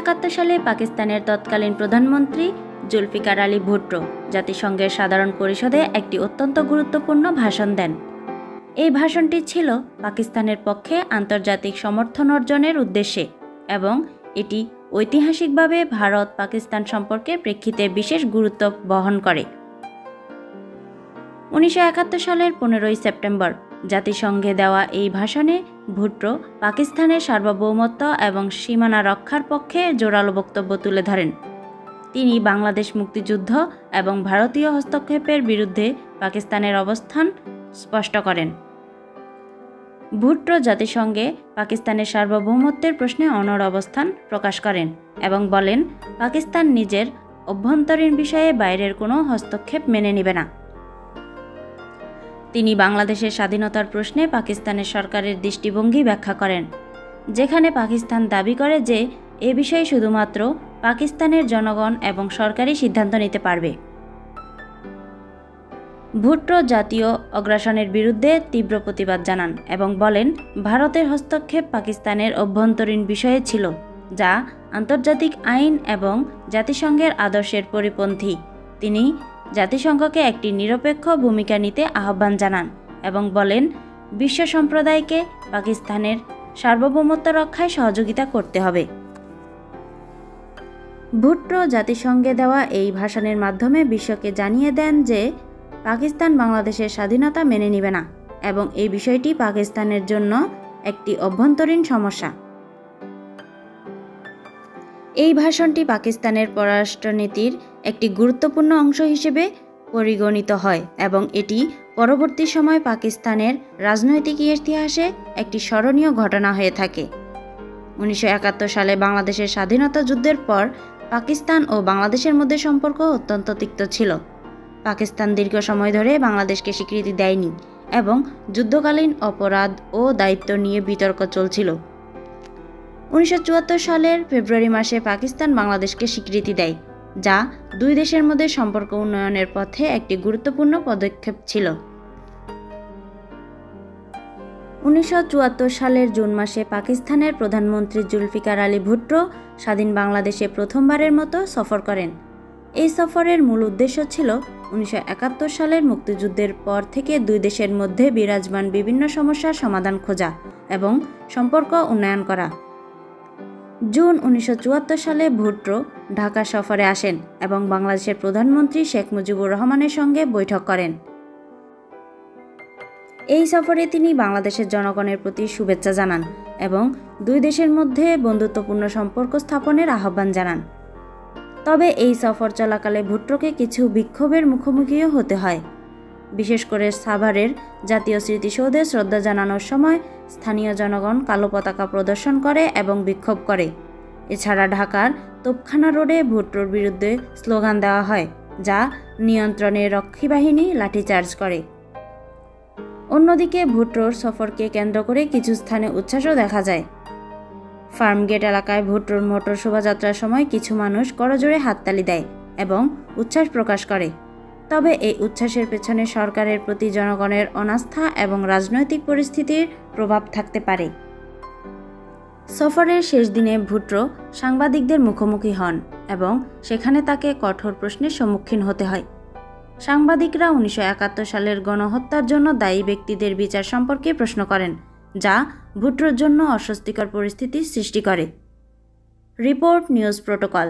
1971 সালে পাকিস্তানের তৎকালীন প্রধানমন্ত্রী জুলফিকার আলী ভুট্টো জাতিসংঘের সাধারণ পরিষদে একটি অত্যন্ত গুরুত্বপূর্ণ ভাষণ দেন। এই ভাষণটি ছিল পাকিস্তানের পক্ষে আন্তর্জাতিক সমর্থন অর্জনের উদ্দেশ্যে এবং এটি ঐতিহাসিকভাবে ভারত পাকিস্তান সম্পর্কের প্রেক্ষিতে বিশেষ গুরুত্ব বহন করে। 1971 সালের 15 সেপ্টেম্বর জাতিসংঘে দেওয়া এই ভাষণে ভুট্টো পাকিস্তানের সার্বভৌমত্ব এবং সীমানা রক্ষার পক্ষে জোরালো বক্তব্য তুলে ধরেন। তিনি বাংলাদেশ মুক্তিযুদ্ধ এবং ভারতীয় হস্তক্ষেপের বিরুদ্ধে পাকিস্তানের অবস্থান স্পষ্ট করেন। ভুট্টো জাতিসংঘে পাকিস্তানের সার্বভৌমত্বের প্রশ্নে অনড় অবস্থান প্রকাশ করেন এবং বলেন, পাকিস্তান নিজের অভ্যন্তরীণ বিষয়ে বাইরের কোনো হস্তক্ষেপ মেনে নেবে না। তিনি বাংলাদেশের স্বাধীনতার প্রশ্নে পাকিস্তানের সরকারের দৃষ্টিভঙ্গি ব্যাখ্যা করেন, যেখানে পাকিস্তান দাবি করে যে এ বিষয়ে শুধুমাত্র পাকিস্তানের জনগণ এবং সরকারই সিদ্ধান্ত নিতে পারবে। ভুট্টো জাতীয় আগ্রাসনের বিরুদ্ধে তীব্র প্রতিবাদ জানান এবং বলেন, ভারতের হস্তক্ষেপ পাকিস্তানের অভ্যন্তরীণ বিষয়ে ছিল, যা আন্তর্জাতিক আইন এবং জাতিসংঘের আদর্শের পরিপন্থী। তিনি জাতিসংঘকে একটি নিরপেক্ষ ভূমিকা নিতে আহ্বান জানান এবং বলেন, বিশ্ব সম্প্রদায়কে পাকিস্তানের সার্বভৌমত্ব রক্ষায় সহযোগিতা করতে হবে। ভুট্টো জাতিসংঘে দেওয়া এই ভাষণের মাধ্যমে বিশ্বকে জানিয়ে দেন যে পাকিস্তান বাংলাদেশের স্বাধীনতা মেনে নেবে না এবং এই বিষয়টি পাকিস্তানের জন্য একটি অভ্যন্তরীণ সমস্যা। এই ভাষণটি পাকিস্তানের পররাষ্ট্রনীতির একটি গুরুত্বপূর্ণ অংশ হিসেবে পরিগণিত হয় এবং এটি পরবর্তী সময়ে পাকিস্তানের রাজনৈতিক ইতিহাসে একটি স্মরণীয় ঘটনা হয়ে থাকে। 1971 সালে বাংলাদেশের স্বাধীনতা যুদ্ধের পর পাকিস্তান ও বাংলাদেশের মধ্যে সম্পর্ক অত্যন্ত তিক্ত ছিল। পাকিস্তান দীর্ঘ সময় ধরে বাংলাদেশকে স্বীকৃতি দেয়নি এবং যুদ্ধকালীন অপরাধ ও দায়িত্ব নিয়ে বিতর্ক চলছিল। 1974 সালের ফেব্রুয়ারি মাসে পাকিস্তান বাংলাদেশকে স্বীকৃতি দেয়, যা দুই দেশের মধ্যে সম্পর্ক উন্নয়নের পথে একটি গুরুত্বপূর্ণ পদক্ষেপ ছিল। 1974 সালের জুন মাসে পাকিস্তানের প্রধানমন্ত্রী জুলফিকার আলী ভুট্টো স্বাধীন বাংলাদেশে প্রথমবারের মতো সফর করেন। এই সফরের মূল উদ্দেশ্য ছিল 1971 সালের মুক্তিযুদ্ধের পর থেকে দুই দেশের মধ্যে বিরাজমান বিভিন্ন সমস্যার সমাধান খোঁজা এবং সম্পর্ক উন্নয়ন করা। জুন 1974 সালে ভুট্টো ঢাকা সফরে আসেন এবং বাংলাদেশের প্রধানমন্ত্রী শেখ মুজিবুর রহমানের সঙ্গে বৈঠক করেন। এই সফরে তিনি বাংলাদেশের জনগণের প্রতি শুভেচ্ছা জানান এবং দুই দেশের মধ্যে বন্ধুত্বপূর্ণ সম্পর্ক স্থাপনের আহ্বান জানান। তবে এই সফর চলাকালে ভুট্টোকে কিছু বিক্ষোভের মুখোমুখিও হতে হয়। বিশেষ করে সাভারের জাতীয় স্মৃতিসৌধে শ্রদ্ধা জানানোর সময় স্থানীয় জনগণ কালো পতাকা প্রদর্শন করে এবং বিক্ষোভ করে। এছাড়া ঢাকার তোপখানা রোডে ভুট্টোর বিরুদ্ধে স্লোগান দেওয়া হয়, যা নিয়ন্ত্রণে রক্ষী বাহিনী লাঠিচার্জ করে। অন্যদিকে ভুট্টোর সফরকে কেন্দ্র করে কিছু স্থানে উচ্ছ্বাসও দেখা যায়। ফার্মগেট এলাকায় ভুট্টোর মোটর শোভাযাত্রার সময় কিছু মানুষ করজোড়ে হাততালি দেয় এবং উচ্ছ্বাস প্রকাশ করে। তবে এই উচ্ছ্বাসের পেছনে সরকারের প্রতি জনগণের অনাস্থা এবং রাজনৈতিক পরিস্থিতির প্রভাব থাকতে পারে। সফরের শেষ দিনে ভুট্টো সাংবাদিকদের মুখোমুখি হন এবং সেখানে তাকে কঠোর প্রশ্নের সম্মুখীন হতে হয়। সাংবাদিকরা 1971 সালের গণহত্যার জন্য দায়ী ব্যক্তিদের বিচার সম্পর্কে প্রশ্ন করেন, যা ভুট্টোর জন্য অস্বস্তিকর পরিস্থিতির সৃষ্টি করে। Report news protocol.